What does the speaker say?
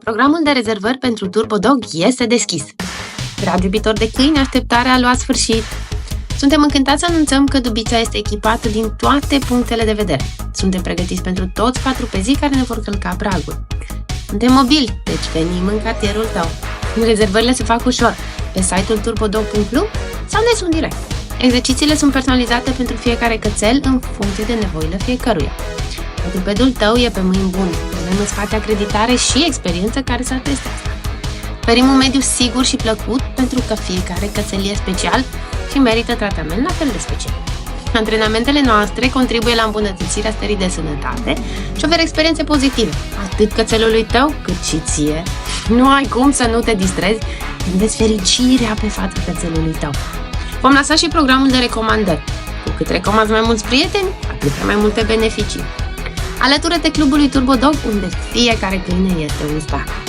Programul de rezervări pentru TurboDog este deschis. Dragi iubitori de câini, așteptarea a luat sfârșit. Suntem încântați să anunțăm că Dubița este echipată din toate punctele de vedere. Suntem pregătiți pentru toți quadrupezii care ne vor călca pragul. Suntem mobili, deci venim în cartierul tău. Rezervările se fac ușor pe site-ul turbodog.ru sau ne sun direct. Exercițiile sunt personalizate pentru fiecare cățel în funcție de nevoile fiecăruia. Quadrupedul tău e pe mâini bune. Avem în spate acreditare și experiență care să atestează. Oferim un mediu sigur și plăcut pentru că fiecare cățel e special și merită tratament la fel de special. Antrenamentele noastre contribuie la îmbunătățirea stării de sănătate și oferă experiențe pozitive, atât cățelului tău cât și ție. Nu ai cum să nu te distrezi când vezi fericirea pe fața cățelului tău. Vom lansa și programul de recomandări. Cu cât recomanzi mai mulți prieteni, atât mai multe beneficii. Alătură-te clubului TurboDog, unde fiecare câine este un star.